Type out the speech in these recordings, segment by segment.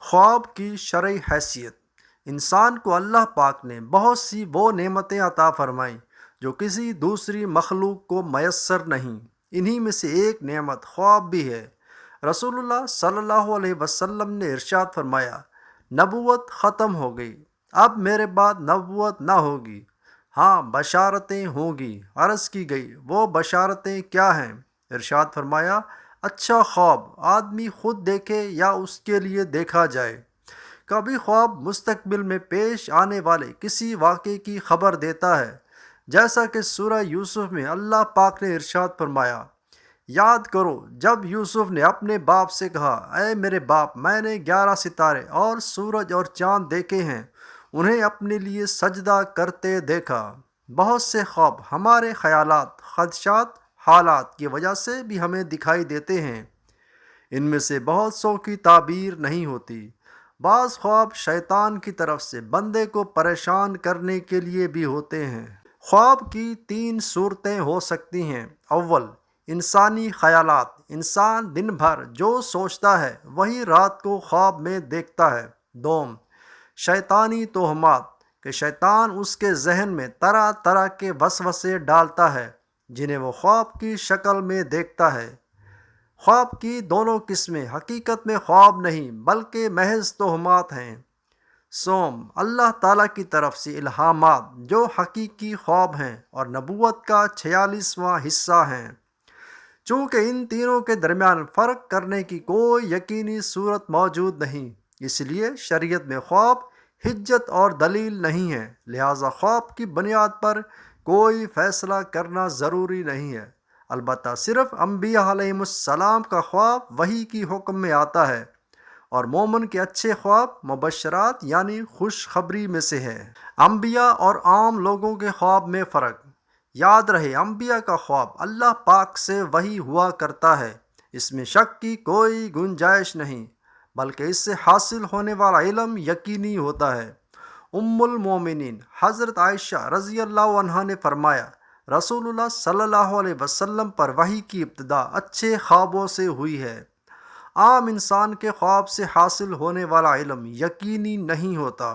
خواب کی شرعی حیثیت۔ انسان کو اللہ پاک نے بہت سی وہ نعمتیں عطا فرمائیں جو کسی دوسری مخلوق کو میسر نہیں۔ انہی میں سے ایک نعمت خواب بھی ہے۔ رسول اللہ صلی اللہ علیہ وسلم نے ارشاد فرمایا، نبوت ختم ہو گئی، اب میرے بعد نبوت نہ ہوگی، ہاں بشارتیں ہوں گی۔ عرض کی گئی، وہ بشارتیں کیا ہیں؟ ارشاد فرمایا، اچھا خواب آدمی خود دیکھے یا اس کے لیے دیکھا جائے۔ کبھی خواب مستقبل میں پیش آنے والے کسی واقعے کی خبر دیتا ہے، جیسا کہ سورہ یوسف میں اللہ پاک نے ارشاد فرمایا، یاد کرو جب یوسف نے اپنے باپ سے کہا، اے میرے باپ، میں نے 11 ستارے اور سورج اور چاند دیکھے ہیں، انہیں اپنے لیے سجدہ کرتے دیکھا۔ بہت سے خواب ہمارے خیالات، خدشات، حالات کی وجہ سے بھی ہمیں دکھائی دیتے ہیں۔ ان میں سے بہت سو کی تعبیر نہیں ہوتی۔ بعض خواب شیطان کی طرف سے بندے کو پریشان کرنے کے لیے بھی ہوتے ہیں۔ خواب کی 3 صورتیں ہو سکتی ہیں۔ اول، انسانی خیالات۔ انسان دن بھر جو سوچتا ہے وہی رات کو خواب میں دیکھتا ہے۔ دوم، شیطانی توہمات کہ شیطان اس کے ذہن میں طرح طرح کے وسوسے ڈالتا ہے جنہیں وہ خواب کی شکل میں دیکھتا ہے۔ خواب کی دونوں قسمیں حقیقت میں خواب نہیں بلکہ محض توہمات ہیں۔ سوم، اللہ تعالیٰ کی طرف سے الہامات جو حقیقی خواب ہیں اور نبوت کا 46واں حصہ ہیں۔ چونکہ ان تینوں کے درمیان فرق کرنے کی کوئی یقینی صورت موجود نہیں، اس لیے شریعت میں خواب حجت اور دلیل نہیں ہے، لہذا خواب کی بنیاد پر کوئی فیصلہ کرنا ضروری نہیں ہے۔ البتہ صرف انبیاء علیہ السلام کا خواب وحی کی حکم میں آتا ہے، اور مومن کے اچھے خواب مبشرات یعنی خوشخبری میں سے ہے۔ انبیاء اور عام لوگوں کے خواب میں فرق۔ یاد رہے، انبیاء کا خواب اللہ پاک سے وحی ہوا کرتا ہے، اس میں شک کی کوئی گنجائش نہیں، بلکہ اس سے حاصل ہونے والا علم یقینی ہوتا ہے۔ ام المومنین حضرت عائشہ رضی اللہ عنہا نے فرمایا، رسول اللہ صلی اللہ علیہ وسلم پر وحی کی ابتدا اچھے خوابوں سے ہوئی ہے۔ عام انسان کے خواب سے حاصل ہونے والا علم یقینی نہیں ہوتا۔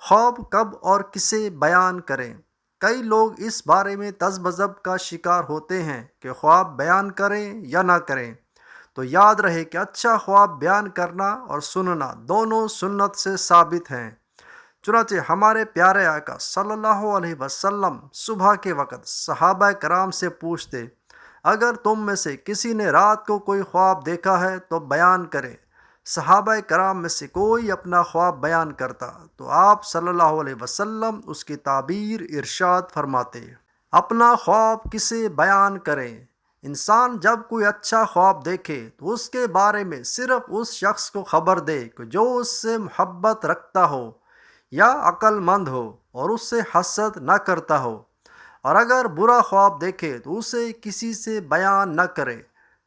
خواب کب اور کسے بیان کریں؟ کئی لوگ اس بارے میں تذبذب کا شکار ہوتے ہیں کہ خواب بیان کریں یا نہ کریں۔ تو یاد رہے کہ اچھا خواب بیان کرنا اور سننا دونوں سنت سے ثابت ہیں۔ چنانچہ ہمارے پیارے آقا صلی اللہ علیہ وسلم صبح کے وقت صحابہ کرام سے پوچھتے، اگر تم میں سے کسی نے رات کو کوئی خواب دیکھا ہے تو بیان کرے۔ صحابہ کرام میں سے کوئی اپنا خواب بیان کرتا تو آپ صلی اللہ علیہ وسلم اس کی تعبیر ارشاد فرماتے، اپنا خواب کسے بیان کریں؟ انسان جب کوئی اچھا خواب دیکھے تو اس کے بارے میں صرف اس شخص کو خبر دے کہ جو اس سے محبت رکھتا ہو یا عقل مند ہو اور اس سے حسد نہ کرتا ہو، اور اگر برا خواب دیکھے تو اسے کسی سے بیان نہ کرے۔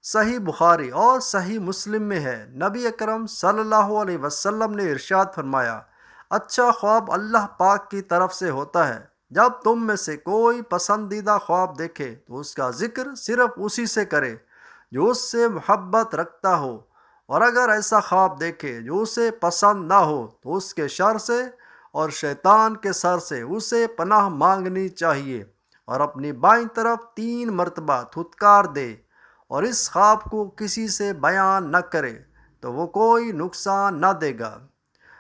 صحیح بخاری اور صحیح مسلم میں ہے، نبی اکرم صلی اللہ علیہ وسلم نے ارشاد فرمایا، اچھا خواب اللہ پاک کی طرف سے ہوتا ہے۔ جب تم میں سے کوئی پسندیدہ خواب دیکھے تو اس کا ذکر صرف اسی سے کرے جو اس سے محبت رکھتا ہو، اور اگر ایسا خواب دیکھے جو اسے پسند نہ ہو تو اس کے شر سے اور شیطان کے سر سے اسے پناہ مانگنی چاہیے، اور اپنی بائیں طرف 3 مرتبہ تھتکار دے، اور اس خواب کو کسی سے بیان نہ کرے تو وہ کوئی نقصان نہ دے گا۔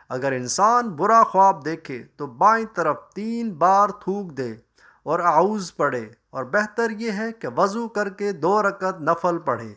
اگر انسان برا خواب دیکھے تو بائیں طرف 3 بار تھوک دے اور اعوذ پڑھے، اور بہتر یہ ہے کہ وضو کر کے 2 رکعت نفل پڑھے۔